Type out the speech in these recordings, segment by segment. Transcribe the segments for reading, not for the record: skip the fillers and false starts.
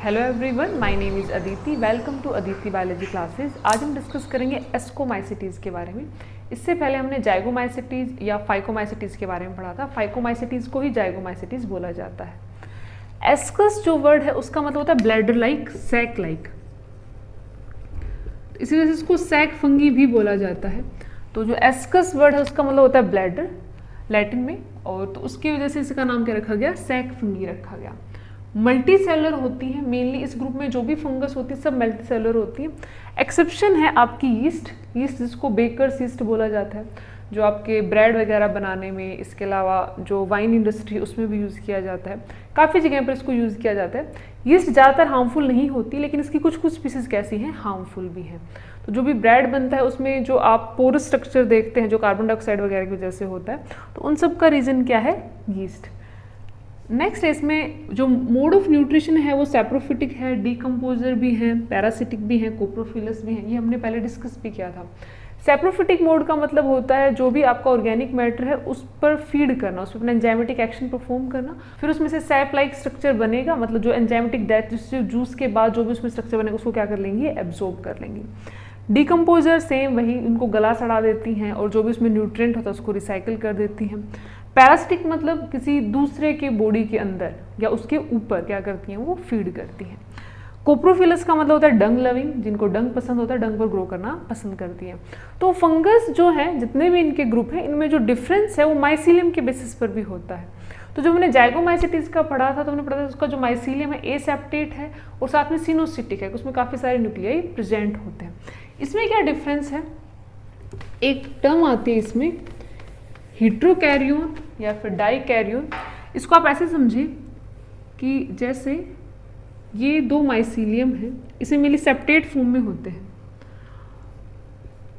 Hello everyone, my name is Aditi. Welcome to Aditi biology classes. आज हम discuss करेंगे ascomycetes के बारे में। इससे पहले हमने जाइगोमाइसिटीज़ या फाइकोमाइसिटीज़ के बारे में पढ़ा था। फाइकोमाइसिटीज़ को ही जाइगोमाइसिटीज़ बोला जाता है। एस्कस जो वर्ड है उसका मतलब होता है ब्लैडर लाइक, सैक लाइक, इसी वजह से इसको सैक फंगी भी बोला जाता है। तो जो एस्कस वर्ड है उसका मतलब होता है ब्लैडर लैटिन में, और तो उसकी वजह से इसका नाम क्या रखा गया, सैक फंगी रखा गया। मल्टी सेलुलर होती है, मेनली इस ग्रुप में जो भी फंगस होती है सब मल्टी सेलुलर होती है। एक्सेप्शन है आपकी यीस्ट जिसको बेकर्स यीस्ट बोला जाता है, जो आपके ब्रेड वगैरह बनाने में, इसके अलावा जो वाइन इंडस्ट्री उसमें भी यूज़ किया जाता है। काफ़ी जगह पर इसको यूज़ किया जाता है। यीस्ट ज़्यादातर हार्मफुल नहीं होती, लेकिन इसकी कुछ स्पीसीज कैसी हैं, हार्मफुल भी हैं। तो जो भी ब्रेड बनता है उसमें जो आप पोरस स्ट्रक्चर देखते हैं जो कार्बन डाइऑक्साइड वगैरह की वजह से होता है, तो उन सब का रीज़न क्या है, यीस्ट। नेक्स्ट इसमें जो मोड ऑफ न्यूट्रिशन है वो सैप्रोफिटिक है, डीकम्पोजर भी है, पैरासिटिक भी है, कोप्रोफिलस भी है। ये हमने पहले डिस्कस भी किया था। सैप्रोफिटिक मोड का मतलब होता है जो भी आपका ऑर्गेनिक मैटर है उस पर फीड करना, उस पर अपना एंजाइमेटिक एक्शन परफॉर्म करना, फिर उसमें से सैप लाइक स्ट्रक्चर बनेगा, मतलब जो एंजाइमेटिक डेथ जूस के बाद जो भी उसमें स्ट्रक्चर बनेगा उसको क्या कर लेंगे, एब्जॉर्ब कर लेंगे। डीकम्पोजर सेम वही, उनको गला सड़ा देती हैं और जो भी उसमें न्यूट्रिएंट होता है उसको रिसाइकिल कर देती हैं। पैरासिटिक मतलब किसी दूसरे के बॉडी के अंदर या उसके ऊपर क्या करती हैं, वो फीड करती हैं। कोप्रोफिलस का मतलब होता है डंग लविंग, जिनको डंग पसंद होता है, डंग पर ग्रो करना पसंद करती हैं। तो फंगस जो है जितने भी इनके ग्रुप हैं, इनमें जो डिफरेंस है वो माइसीलियम के बेसिस पर भी होता है। तो जब हमने जाइगोमाइसिटीज का पढ़ा था तो हमने पढ़ा था उसका जो माइसीलियम है एसेप्टेट है और साथ में सिनोसिटिक है, उसमें काफ़ी सारे न्यूक्लियाई प्रेजेंट होते हैं। इसमें क्या डिफरेंस है, एक टर्म आती है इसमें हेट्रोकैरियोन या फिर डाइकैरियोन। इसको आप ऐसे समझिए कि जैसे ये दो माइसीलियम है, इसमें मेनली सेप्टेट फॉर्म में होते हैं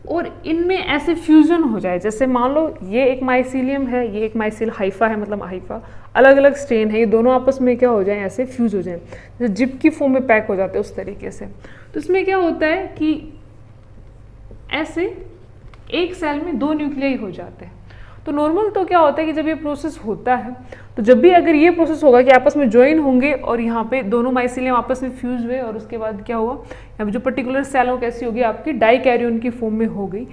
और इनमें ऐसे फ्यूजन हो जाए, जैसे मान लो ये एक माइसीलियम है, ये एक माइसील हाइफा है, मतलब हाइफा अलग अलग स्ट्रेन है, ये दोनों आपस में क्या हो जाए, ऐसे फ्यूज हो जाए, जैसे जिप की फॉर्म में पैक हो जाते हैं उस तरीके से। तो इसमें क्या होता है कि ऐसे एक सेल में दो न्यूक्लियाई हो जाते हैं। तो नॉर्मल तो क्या होता है कि जब ये प्रोसेस होता है, तो जब भी अगर ये प्रोसेस होगा कि आपस में ज्वाइन होंगे और यहाँ पे दोनों माइसीलियम आपस में फ्यूज हुए और उसके बाद क्या हुआ, यहाँ पे जो पर्टिकुलर सेल हो कैसी होगी, आपकी डाइकैरियोन की फॉर्म में हो गई।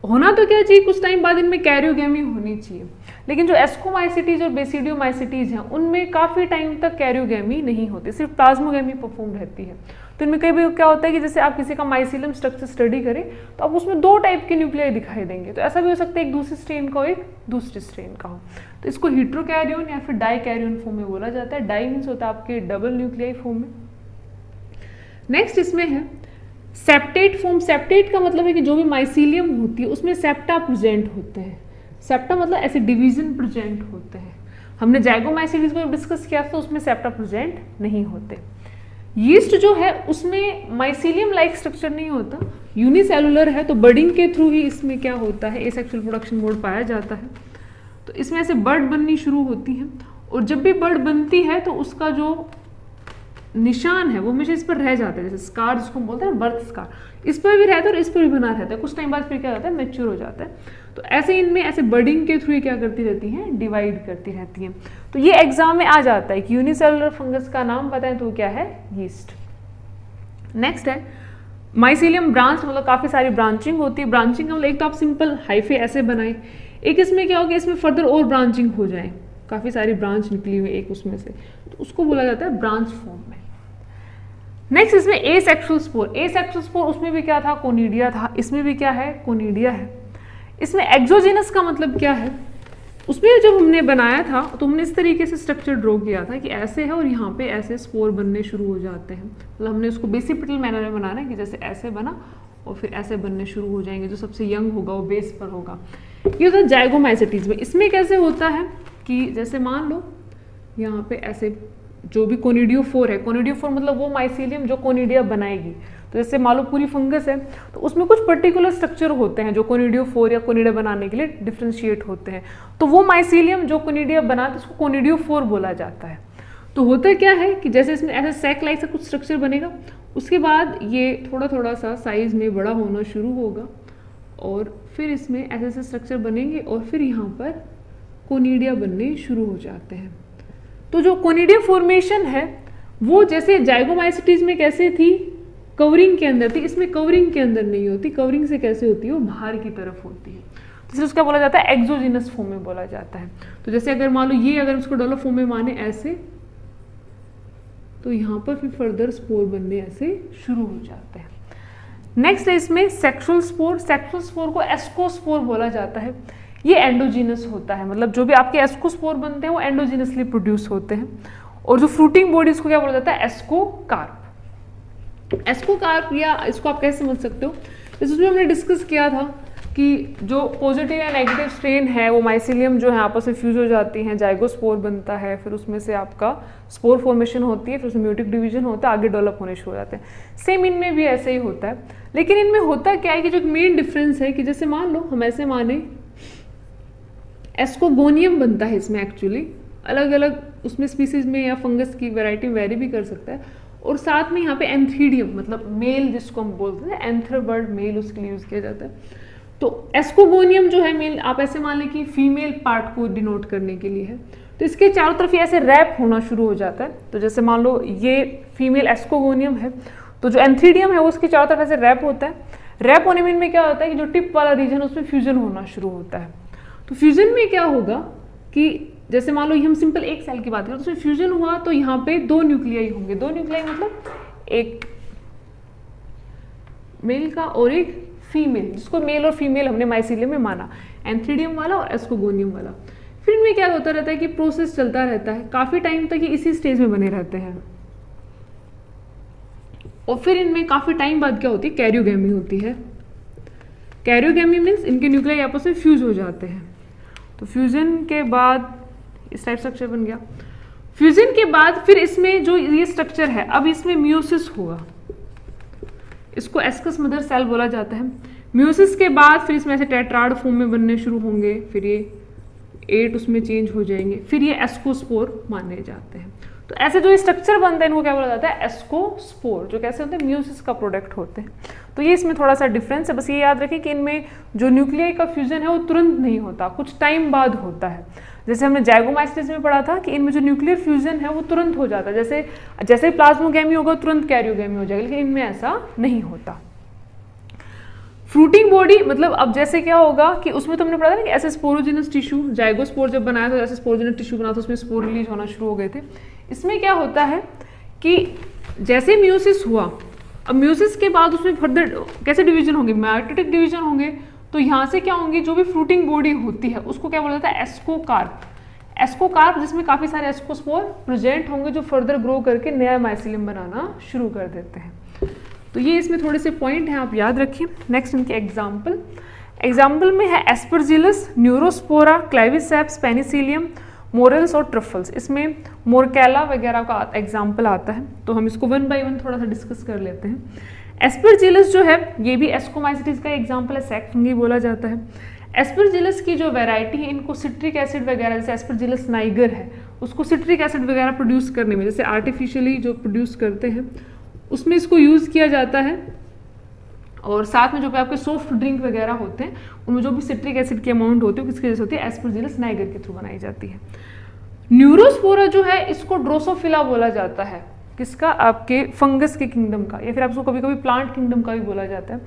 होना तो क्या चाहिए, कुछ टाइम बाद इनमें कैरियोगेमी होनी चाहिए, लेकिन जो एस्कोमाइसिटीज और बेसिडियोमाइसिटीज हैं उनमें काफ़ी टाइम तक कैरियोगेमी नहीं होती, सिर्फ प्लाज्मोगेमी परफॉर्म रहती है। तो इनमें कई बार क्या होता है कि जैसे आप किसी का माइसीलियम स्ट्रक्चर स्टडी करें तो आप उसमें दो टाइप के न्यूक्लियाई दिखाई देंगे। तो ऐसा भी हो सकता है एक दूसरे स्ट्रेन का हो, एक दूसरे स्ट्रेन का हो। तो इसको हेट्रोकैरियोन या फिर डाइकैरियोन फॉर्म में बोला जाता है। डाई मीन्स होता है आपके डबल न्यूक्लियाई फॉर्म में। नेक्स्ट इसमें है सेप्टेट फॉर्म। सेप्टेट का मतलब है कि जो भी माइसीलियम होती है उसमें सेप्टा प्रेजेंट होते हैं। सेप्टा मतलब ऐसे डिवीजन प्रेजेंट होते हैं। हमने जाइगोमाइसिटीज को डिस्कस किया था, उसमें सेप्टा प्रेजेंट नहीं होते। यीस्ट जो है उसमें माइसीलियम लाइक स्ट्रक्चर नहीं होता, यूनिसेलुलर है, तो बडिंग के थ्रू ही इसमें क्या होता है, एसेक्सुअल प्रोडक्शन मोड पाया जाता है। तो इसमें ऐसे बड बननी शुरू होती हैं और जब भी बड बनती है तो उसका जो निशान है वो हमेशा इस पर रह जाता है, जैसे स्कार जिसको बोलते हैं बर्थ स्कार, इस पर भी रहता है और इस पर भी बना रहता है। कुछ टाइम बाद फिर क्या होता है, मैच्योर हो जाता है। तो ऐसे इनमें ऐसे बडिंग के थ्रू क्या करती रहती हैं, डिवाइड करती रहती हैं। तो ये एग्जाम में आ जाता है कि यूनिसेलुलर फंगस का नाम बताएं तो क्या है, यीस्ट। नेक्स्ट है माइसीलियम ब्रांच, मतलब काफ़ी सारी ब्रांचिंग होती है। ब्रांचिंग मतलब एक तो आप सिंपल हाइफे ऐसे बनाएं, एक इसमें क्या होगा, इसमें फर्दर और ब्रांचिंग हो जाए, काफ़ी सारी ब्रांच निकली हुई एक उसमें से, तो उसको बोला जाता है ब्रांच फॉर्म में। नेक्स्ट इसमें एसेक्सुअल स्पोर। एसेक्सुअल स्पोर उसमें भी क्या था, कोनिडिया था, इसमें भी क्या है, कोनिडिया है। इसमें एक्सोजेनस का मतलब क्या है, उसमें जब हमने बनाया था तो हमने इस तरीके से स्ट्रक्चर ड्रॉ किया था कि ऐसे है और यहाँ पे ऐसे स्पोर बनने शुरू हो जाते हैं। मतलब हमने उसको बेसिपिटल मैनर में बनाना है कि जैसे ऐसे बना और फिर ऐसे बनने शुरू हो जाएंगे, जो सबसे यंग होगा वो बेस पर होगा। ये होता है जाइगोमाइसिटीज में। इसमें कैसे होता है कि जैसे मान लो यहाँ पे ऐसे जो भी कोनिडियोफोर है, कोनिडियोफोर मतलब वो माइसीलियम जो कोनिडिया बनाएगी। तो जैसे मान लो पूरी फंगस है तो उसमें कुछ पर्टिकुलर स्ट्रक्चर होते हैं जो कोनिडियोफोर या कोनिडिया बनाने के लिए डिफ्रेंशिएट होते हैं। तो वो माइसीलियम जो कोनिडिया बनाते हैं उसको कोनिडियोफोर बोला जाता है। तो होता क्या है कि जैसे इसमें ऐसे सैक लाइक सा कुछ स्ट्रक्चर बनेगा, उसके बाद ये थोड़ा थोड़ा सा साइज में बड़ा होना शुरू होगा और फिर इसमें ऐसे ऐसे स्ट्रक्चर बनेंगे और फिर यहाँ पर कोनिडिया बनने शुरू हो जाते हैं। तो जो कोनिडिया फॉर्मेशन है वो जैसे जाइगोमाइसिटीज में कैसे थी, कवरिंग के अंदर थी, इसमें कवरिंग के अंदर नहीं होती। कवरिंग से कैसे होती है, वो बाहर की तरफ होती है, तो इसलिए उसका बोला जाता है एक्सोजिनस फॉर्म में बोला जाता है। तो जैसे अगर मान लो ये अगर उसको डॉलर फॉर्म में माने ऐसे, तो यहाँ पर फिर फर्दर स्पोर बनने ऐसे शुरू हो जाते हैं। नेक्स्ट है इसमें सेक्सुअल स्पोर। सेक्सुअल स्पोर को एस्कोस्पोर बोला जाता है। ये एंडोजीनस होता है, मतलब जो भी आपके एस्कोस्पोर बनते हैं वो एंडोजीनसली प्रोड्यूस होते हैं। और जो फ्रूटिंग बॉडी उसको क्या बोला जाता है, एस्कोकार्प। एस्कोकार्प या इसको आप कैसे समझ सकते हो, इसमें हमने डिस्कस किया था कि जो पॉजिटिव या नेगेटिव स्ट्रेन है वो माइसीलियम जो है आपस में फ्यूज हो जाती हैं, जाइगोस्पोर बनता है, फिर उसमें से आपका स्पोर फॉर्मेशन होती है, फिर उसमें म्यूटिक डिवीजन होता है, आगे डेवलप होने शुरू हो जाते हैं। सेम इनमें भी ऐसे ही होता है, लेकिन इनमें होता क्या है कि जो मेन डिफरेंस है कि जैसे मान लो हम ऐसे माने एस्कोगोनियम बनता है इसमें, एक्चुअली अलग अलग उसमें स्पीसीज में या फंगस की वैरायटी वेरी भी कर सकता है। और साथ में यहाँ पे एंथीडियम मतलब मेल जिसको हम बोलते हैं, एंथर बर्ड मेल उसके लिए यूज किया जाता है। तो एस्कोगोनियम जो है मेल, आप ऐसे मान लें कि फीमेल पार्ट को डिनोट करने के लिए है, तो इसके चारों तरफ ये ऐसे रैप होना शुरू हो जाता है। तो जैसे मान लो ये फीमेल एस्कोगोनियम है, तो जो एंथीडियम है वो उसके चारों तरफ ऐसे रैप होता है। रैप होने में इनमें क्या होता है कि जो टिप वाला रीजन उसमें फ्यूजन होना शुरू होता है। तो फ्यूजन में क्या होगा कि जैसे मान लो हम सिंपल एक सेल की बात करें, तो उसमें फ्यूजन हुआ तो यहाँ पे दो न्यूक्लियाई होंगे। दो न्यूक्लियाई मतलब एक मेल का और एक फीमेल, जिसको मेल और फीमेल हमने माइसीलियम में माना, एंथीडियम वाला और एस्कोगोनियम वाला। फिर इनमें क्या होता रहता है कि प्रोसेस चलता रहता है, काफी टाइम तक ये इसी स्टेज में बने रहते हैं। और फिर इनमें काफी टाइम बाद क्या होती है, कैरियोगेमी होती है। कैरियोगेमी मीन्स इनके न्यूक्लियाई आपस में फ्यूज हो जाते हैं। तो फ्यूजन के बाद इस टाइप स्ट्रक्चर बन गया। फ्यूजन के बाद फिर इसमें जो ये स्ट्रक्चर है, अब इसमें मियोसिस होगा, इसको एस्कस मदर सेल बोला जाता है। मियोसिस के बाद फिर इसमें ऐसे टेट्राड फॉर्म में बनने शुरू होंगे, फिर ये 8 उसमें चेंज हो जाएंगे, फिर ये एस्कोस्पोर माने जाते हैं। तो ऐसे जो स्ट्रक्चर बनते हैं इनको क्या बोला जाता है, एस्कोस्पोर, जो कैसे होते हैं, मियोसिस का प्रोडक्ट होते हैं। तो ये इसमें थोड़ा सा डिफरेंस है, बस ये याद रखें कि इनमें जो न्यूक्लियाई का फ्यूजन है वो तुरंत नहीं होता, कुछ टाइम बाद होता है। जैसे हमने जाइगोमाइसिस में पढ़ा था कि इनमें जो न्यूक्लियर फ्यूजन है वो तुरंत हो जाता है, जैसे जैसे प्लाज्मोगेमी होगा तुरंत कैरियोगेमी हो जाएगी, लेकिन इनमें ऐसा नहीं होता। फ्रूटिंग बॉडी मतलब अब जैसे क्या होगा कि उसमें तो हमने पढ़ा था ना कि ऐसे स्पोरोजिनस टिश्यू, जाइगोस्पोर जब बनाया था ऐसे स्पोरोजिनस टिश्यू बना था, उसमें स्पोर रिलीज होना शुरू हो गए थे। इसमें क्या होता है कि जैसे मियोसिस हुआ, अब मियोसिस के बाद उसमें फर्दर कैसे डिवीजन होंगे, माइटोटिक डिवीजन होंगे। तो यहाँ से क्या होंगी, जो भी फ्रूटिंग बॉडी होती है उसको क्या बोला जाता है, एस्कोकार्प। एस्कोकार्प जिसमें काफी सारे एस्कोस्पोर प्रेजेंट होंगे जो फर्दर ग्रो करके नया माइसीलियम बनाना शुरू कर देते हैं। तो ये इसमें थोड़े से पॉइंट हैं, आप याद रखिए। नेक्स्ट इनके एग्जाम्पल में है एस्परजिलस, न्यूरोस्पोरा, क्लाइविसेप्स, पेनिसिलियम, मोरल्स और ट्रफल्स। इसमें मोरकेला वगैरह का एग्जाम्पल आता है, तो हम इसको 1 बाय 1 थोड़ा सा डिस्कस कर लेते हैं। एस्परजिलस जो है ये भी एस्कोमाइसिटीज का एग्जाम्पल है, सैक फंगी बोला जाता है। एस्परजिलस की जो वैरायटी है, इनको सिट्रिक एसिड वगैरह, जैसे एस्परजिलस नाइगर है उसको सिट्रिक एसिड वगैरह प्रोड्यूस करने में, जैसे आर्टिफिशियली जो प्रोड्यूस करते हैं उसमें इसको यूज़ किया जाता है। और साथ में जो भी आपके सॉफ्ट ड्रिंक वगैरह होते हैं उनमें जो भी सिट्रिक एसिड की अमाउंट होती है वो किसकी वजह से होती है, एस्परजिलस नाइगर के थ्रू बनाई जाती है। न्यूरोस्पोरा जो है इसको ड्रोसोफिला बोला जाता है, किसका, आपके फंगस के किंगडम का, या फिर आप इसको कभी कभी प्लांट किंगडम का भी बोला जाता है।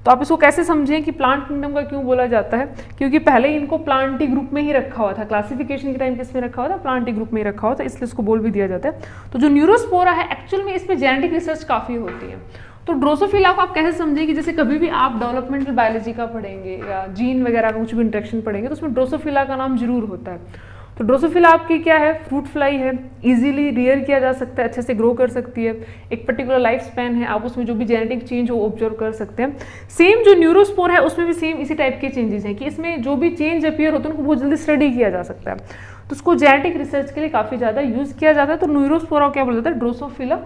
तो आप इसको कैसे समझें कि प्लांट किंगडम का क्यों बोला जाता है, क्योंकि पहले इनको प्लांटी ग्रुप में ही रखा हुआ था, क्लासिफिकेशन के टाइम किसमें रखा हुआ था, प्लांटी ग्रुप में ही रखा हुआ था, इसलिए इसको बोल भी दिया जाता है। तो जो न्यूरोस्पोरा है एक्चुअल में इसमें जेनेटिक रिसर्च काफ़ी होती है। तो ड्रोसोफिला को आप कैसे समझें कि जैसे कभी भी आप डेवलपमेंटल बायोलॉजी का पढ़ेंगे या जीन वगैरह का कुछ भी इंट्रैक्शन पढ़ेंगे तो उसमें ड्रोसोफिला का नाम जरूर होता है। तो ड्रोसोफिला आपकी क्या है, फ्रूट फ्लाई है, इजीली रियर किया जा सकता है, अच्छे से ग्रो कर सकती है, एक पर्टिकुलर लाइफ स्पैन है, आप उसमें जो भी जेनेटिक चेंज हो ऑब्जर्व कर सकते हैं। सेम जो न्यूरोस्पोर है उसमें भी सेम इसी टाइप के चेंजेस हैं कि इसमें जो भी चेंज अपीयर होते हैं उनको बहुत जल्दी स्टडी किया जा सकता है, तो उसको जेनेटिक रिसर्च के लिए काफ़ी ज़्यादा यूज़ किया जाता है। तो न्यूरोस्पोरा क्या बोला जाता है, Drosophila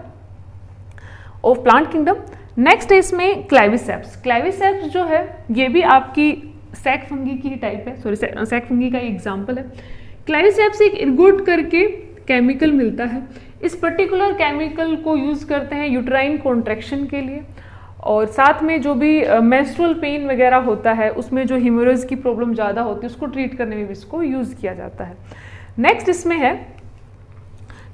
of plant kingdom. Next है इसमें क्लाइविसेप्स। क्लाइविसेप्स जो है ये भी आपकी सैक फंगी की टाइप है, सॉरी सैक फंगी का एग्जाम्पल है। क्लाइविसेप्स एक इर्गोट करके केमिकल मिलता है, इस पर्टिकुलर केमिकल को यूज़ करते हैं यूट्राइन कॉन्ट्रैक्शन के लिए, और साथ में जो भी मेंस्ट्रुअल पेन वगैरह होता है उसमें जो हीमोरेज की प्रॉब्लम ज़्यादा होती है उसको ट्रीट करने में भी इसको यूज़ किया जाता है। नेक्स्ट इसमें है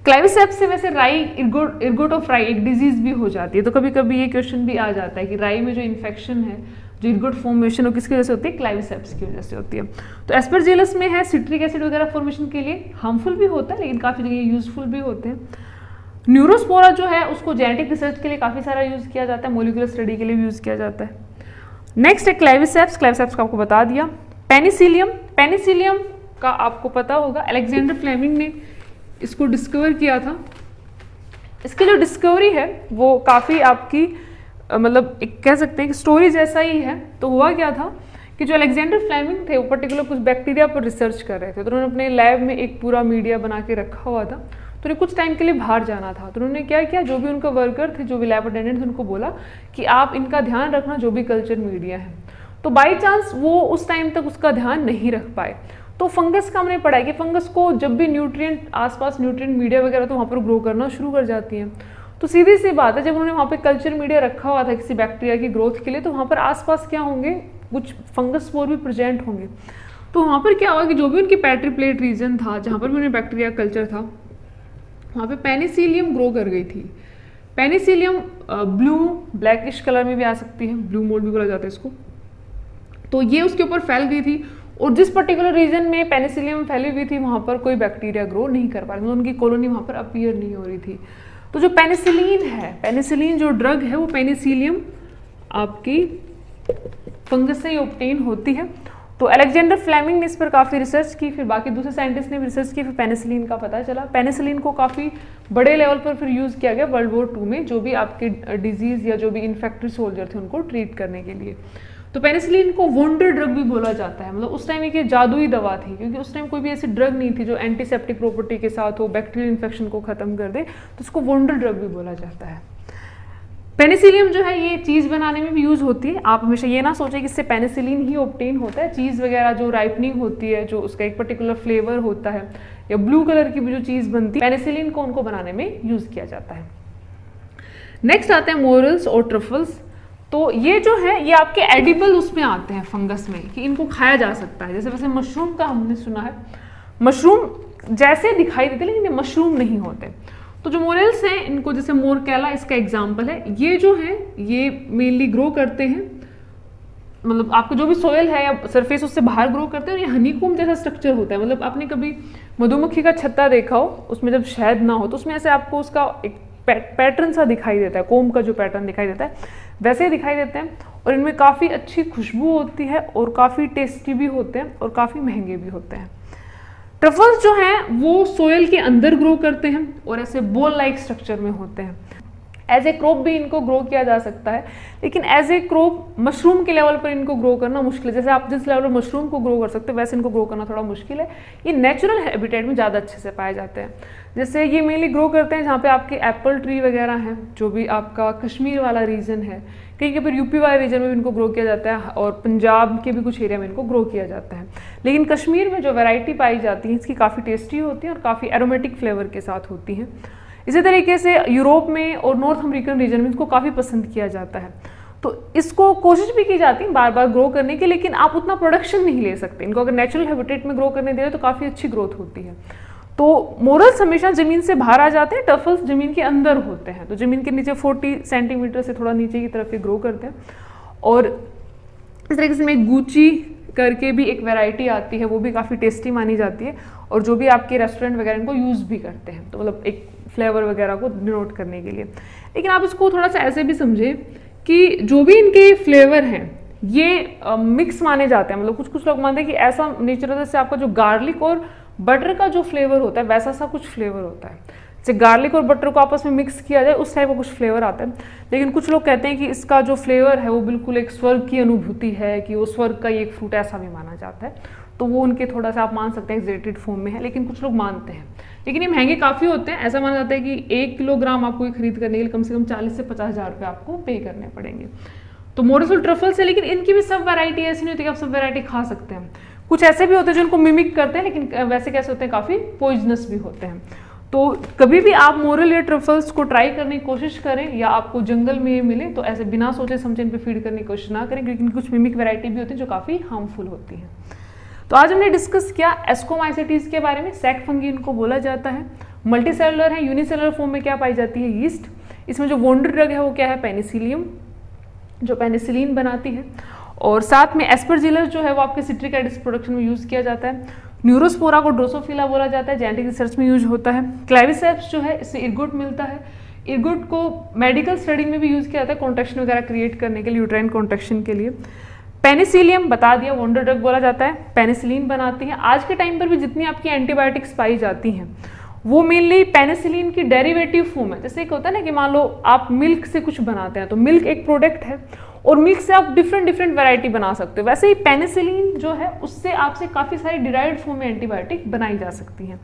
क्लाइविसेप्स से वैसे राई इर्गोट ऑफ राई एक डिजीज भी हो जाती है, तो कभी कभी ये क्वेश्चन भी आ जाता है कि राई में जो इन्फेक्शन है, जो इर्गोट फॉर्मेशन, वो किसकी वजह से होती है? क्लाइविसेप्स की वजह से होती है। तो एस्परजिलस में है सिट्रिक एसिड वगैरह फॉर्मेशन के लिए हार्मफुल भी होता है, लेकिन काफ़ी जगह यूजफुल भी होते हैं। न्यूरोस्पोरा जो है उसको जेनेटिक रिसर्च के लिए काफ़ी सारा यूज़ किया जाता है, मोलिकुलर स्टडी के लिए भी यूज़ किया जाता है। नेक्स्ट है क्लाइविसेप्स, क्लाइविसेप्स का आपको बता दिया। पेनिसिलियम, पेनिसिलियम का आपको पता होगा अलेक्जेंडर फ्लेमिंग ने इसको डिस्कवर किया था। इसकी जो डिस्कवरी है वो काफ़ी आपकी मतलब एक कह सकते हैं कि स्टोरी जैसा ही है। तो हुआ क्या था कि जो अलेक्जेंडर फ्लेमिंग थे वो पर्टिकुलर कुछ बैक्टीरिया पर रिसर्च कर रहे थे, तो उन्होंने अपने लैब में एक पूरा मीडिया बना के रखा हुआ था। तो उन्हें कुछ टाइम के लिए बाहर जाना था, तो उन्होंने क्या किया, जो भी उनका वर्कर थे, जो भी लैब अटेंडेंट थे, उनको बोला कि आप इनका ध्यान रखना जो भी कल्चर मीडिया है। तो बाई चांस वो उस टाइम तक उसका ध्यान नहीं रख पाए। तो फंगस का हमने पढ़ा है कि फंगस को जब भी न्यूट्रिएंट आसपास न्यूट्रिएंट मीडिया वगैरह तो वहाँ पर ग्रो करना शुरू कर जाती हैं। तो सीधी सी बात है, जब उन्होंने वहाँ पे कल्चर मीडिया रखा हुआ था किसी बैक्टीरिया की ग्रोथ के लिए, तो वहाँ पर आसपास क्या होंगे, कुछ फंगस स्पोर भी प्रेजेंट होंगे। तो वहाँ पर क्या हुआ कि जो भी उनकी पैट्री प्लेट रीजन था, जहाँ पर भी उन्हें बैक्टीरिया कल्चर था, वहाँ पे पेनिसिलियम ग्रो कर गई थी। पेनिसिलियम ब्लू ब्लैकिश कलर में भी आ सकती है, ब्लू मोल्ड भी बोला जाता है इसको। तो ये उसके ऊपर फैल गई थी, और जिस पर्टिकुलर रीजन में पेनिसिलियम फैली हुई थी वहाँ पर कोई बैक्टीरिया ग्रो नहीं कर पा रही, मतलब उनकी कॉलोनी वहाँ पर अपीयर नहीं हो रही थी। तो जो पेनिसिलिन है, पेनिसिलिन जो ड्रग है वो पेनिसिलियम आपकी फंगस से ही ऑब्टेन होती है। तो अलेक्जेंडर फ्लेमिंग ने इस पर काफ़ी रिसर्च की, फिर बाकी दूसरे साइंटिस्ट ने भी रिसर्च की, फिर पेनिसिलिन का पता चला। पेनिसिलिन को काफ़ी बड़े लेवल पर फिर यूज़ किया गया वर्ल्ड वॉर 2 में, जो भी आपके डिजीज़ या जो भी इन्फेक्टेड सोल्जर थे उनको ट्रीट करने के लिए। तो पेनिसिलिन को वंडर ड्रग भी बोला जाता है, मतलब उस टाइम एक जादुई दवा थी, क्योंकि उस टाइम कोई भी ऐसी ड्रग नहीं थी जो एंटीसेप्टिक प्रॉपर्टी के साथ हो, बैक्टीरियल इन्फेक्शन को खत्म कर दे, तो उसको वंडर ड्रग भी बोला जाता है। पेनिसिलियम जो है ये चीज़ बनाने में भी यूज़ होती है। आप हमेशा ये ना सोचें कि इससे पेनिसिलिन ही ऑब्टेन होता है। चीज़ वगैरह जो राइपनिंग होती है, जो उसका एक पर्टिकुलर फ्लेवर होता है, या ब्लू कलर की भी जो चीज़ बनती है, पेनिसिलिन को उनको बनाने में यूज़ किया जाता है। नेक्स्ट आते हैं मोरल्स और ट्रफल्स। तो ये जो है ये आपके एडिबल उसमें आते हैं फंगस में, कि इनको खाया जा सकता है। जैसे वैसे मशरूम का हमने सुना है, मशरूम जैसे दिखाई देते लेकिन ये मशरूम नहीं होते। तो जो मोरेल्स हैं इनको, जैसे मोरकेला इसका एग्जाम्पल है, ये जो है ये मेनली ग्रो करते हैं, मतलब आपका जो भी सोयल है या सरफेस उससे बाहर ग्रो करते हैं। और ये हनीकॉम्ब जैसा स्ट्रक्चर होता है, मतलब आपने कभी मधुमक्खी का छत्ता देखा हो, उसमें जब शहद ना हो तो उसमें ऐसे आपको उसका एक पैटर्न सा दिखाई देता है, कोम का जो पैटर्न दिखाई देता है वैसे ही दिखाई देते हैं। और इनमें काफ़ी अच्छी खुशबू होती है और काफ़ी टेस्टी भी होते हैं और काफ़ी महंगे भी होते हैं। ट्रफल्स जो हैं वो सोयल के अंदर ग्रो करते हैं और ऐसे बॉल लाइक स्ट्रक्चर में होते हैं। एज ए क्रॉप भी इनको ग्रो किया जा सकता है, लेकिन एज ए क्रॉप मशरूम के लेवल पर इनको ग्रो करना मुश्किल है। जैसे आप जिस लेवल पर मशरूम को ग्रो कर सकते हैं वैसे इनको ग्रो करना थोड़ा मुश्किल है। ये नेचुरल हैबिटेट में ज़्यादा अच्छे से पाए जाते हैं। जैसे ये मेनली ग्रो करते हैं जहाँ पे आपके एप्पल ट्री वगैरह हैं, जो भी आपका कश्मीर वाला रीजन है, कहीं के पर यूपी वाले रीजन में भी इनको ग्रो किया जाता है, और पंजाब के भी कुछ एरिया में इनको ग्रो किया जाता है। लेकिन कश्मीर में जो वैरायटी पाई जाती है इसकी काफ़ी टेस्टी होती है और काफ़ी एरोमेटिक फ्लेवर के साथ होती हैं। इसी तरीके से यूरोप में और नॉर्थ अमेरिकन रीजन में इसको काफ़ी पसंद किया जाता है। तो इसको कोशिश भी की जाती है बार बार ग्रो करने की, लेकिन आप उतना प्रोडक्शन नहीं ले सकते। इनको अगर नेचुरल हैबिटेट में ग्रो करने दे रहे तो काफ़ी अच्छी ग्रोथ होती है। तो मोरल्स हमेशा ज़मीन से बाहर आ जाते हैं, टफल्स ज़मीन के अंदर होते हैं। तो ज़मीन के नीचे 40 सेंटीमीटर से थोड़ा नीचे की तरफ ये ग्रो करते हैं। और इस तरीके से में गूची करके भी एक वैरायटी आती है, वो भी काफ़ी टेस्टी मानी जाती है, और जो भी आपके रेस्टोरेंट वगैरह इनको यूज़ भी करते हैं, तो मतलब एक फ्लेवर वगैरह को डिनोट करने के लिए। लेकिन आप इसको थोड़ा सा ऐसे भी समझें कि जो भी इनके फ्लेवर हैं ये मिक्स माने जाते हैं। मतलब कुछ कुछ लोग मानते हैं कि ऐसा नेचुरल से आपका जो गार्लिक और बटर का जो फ्लेवर होता है वैसा सा कुछ फ्लेवर होता है। जैसे गार्लिक और बटर को आपस में मिक्स किया जाए उस टाइप का कुछ फ्लेवर आता है। लेकिन कुछ लोग कहते हैं कि इसका जो फ्लेवर है वो बिल्कुल एक स्वर्ग की अनुभूति है, कि वो स्वर्ग का ही एक फ्रूट ऐसा भी माना जाता है। तो वो उनके थोड़ा सा आप मान सकते हैं एक्जेटेड फॉर्म में है, लेकिन कुछ लोग मानते हैं। लेकिन ये महंगे काफ़ी होते हैं। ऐसा माना जाता है कि 1 किलोग्राम आपको खरीद करने के लिए कम से कम 40 से 50 हज़ार रुपये आपको पे करने पड़ेंगे। तो मोरल्स और ट्रफल्स है, लेकिन इनकी भी सब वैरायटी ऐसी नहीं होती कि आप सब वैरायटी खा सकते हैं। कुछ ऐसे भी होते हैं जो इनको मिमिक करते हैं, लेकिन वैसे कैसे होते हैं, काफ़ी पॉइजनस भी होते हैं। तो कभी भी आप मोरल या ट्रफल्स को ट्राई करने की कोशिश करें, या आपको जंगल में मिले तो ऐसे बिना सोचे समझे इन पर फीड करने की कोशिश ना करें, लेकिन कुछ मिमिक वैरायटी भी होती है जो काफ़ी हार्मफुल होती हैं। तो आज हमने डिस्कस किया एस्कोमाइसिटीज़ के बारे में। सैक फंगी इनको बोला जाता है। मल्टीसेलुलर है, यूनिसेलुलर फॉर्म में क्या पाई जाती है, यीस्ट। इसमें जो वॉन्डर ड्रग है वो क्या है, पेनिसिलियम, जो पेनिसिलिन बनाती है। और साथ में एस्परजिलस जो है वो आपके सिट्रिक एसिड प्रोडक्शन में यूज़ किया जाता है। न्यूरोस्पोरा को ड्रोसोफिला बोला जाता है, जेनेटिक रिसर्च में यूज होता है। क्लेविसेप्स जो है इससे इर्गुट मिलता है, इर्गुट को मेडिकल स्टडी में भी यूज़ किया जाता है कॉन्ट्रैक्शन वगैरह क्रिएट करने के लिए, यूट्राइन कॉन्ट्रैक्शन के लिए। पेनिसिलियम बता दिया, वॉन्डर ड्रग बोला जाता है, पेनिसिलिन बनाती है। आज के टाइम पर भी जितनी आपकी एंटीबायोटिक्स पाई जाती हैं वो मेनली पेनिसिलिन की डेरिवेटिव फॉर्म है। जैसे एक होता है ना कि मान लो आप मिल्क से कुछ बनाते हैं, तो मिल्क एक प्रोडक्ट है और मिल्क से आप डिफरेंट वैरायटी बना सकते हो, वैसे ही पेनिसिलिन जो है उससे आपसे काफ़ी सारी डिराइव्ड फॉर्म में एंटीबायोटिक बनाई जा सकती हैं।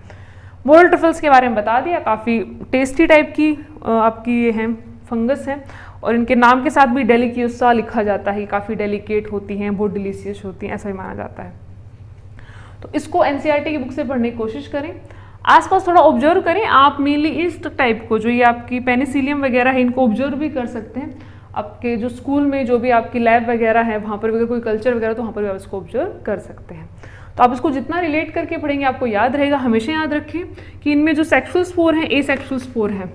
मोरल ट्रफल्स के बारे में बता दिया, काफ़ी टेस्टी टाइप की आपकी ये हैं, फंगस हैं, और इनके नाम के साथ भी डेलिक्यूसा लिखा जाता है, काफ़ी डेलिकेट होती हैं, बहुत डिलीशियस होती हैं, ऐसा ही माना जाता है। तो इसको एनसीईआरटी की बुक से पढ़ने की कोशिश करें, आसपास थोड़ा ऑब्जर्व करें आप। मेनली इस टाइप को, जो ये आपकी पेनिसिलियम वगैरह है, इनको ऑब्जर्व भी कर सकते हैं। आपके जो स्कूल में जो भी आपकी लैब वगैरह है वहाँ पर भी अगर कोई कल्चर वगैरह तो वहाँ पर भी आप इसको ऑब्जर्व कर सकते हैं। तो आप इसको जितना रिलेट करके पढ़ेंगे आपको याद रहेगा। हमेशा याद रखें कि इनमें जो सेक्सुअल स्पोर हैं, एसेक्सुअल स्पोर हैं,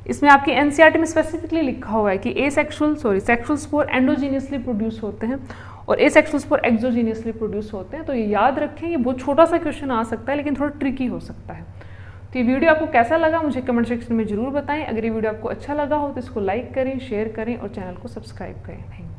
इसमें आपकी एनसीईआरटी में स्पेसिफिकली लिखा हुआ है कि सेक्सुअल स्पोर एंडोजीनियसली प्रोड्यूस होते हैं और एसेक्सुअल स्पोर एक्सोजीनियसली प्रोड्यूस होते हैं। तो ये याद रखें, ये बहुत छोटा सा क्वेश्चन आ सकता है लेकिन थोड़ा ट्रिकी हो सकता है। तो ये वीडियो आपको कैसा लगा मुझे कमेंट सेक्शन में जरूर बताएं। अगर ये वीडियो आपको अच्छा लगा हो तो इसको लाइक करें, शेयर करें और चैनल को सब्सक्राइब करें। Thank you.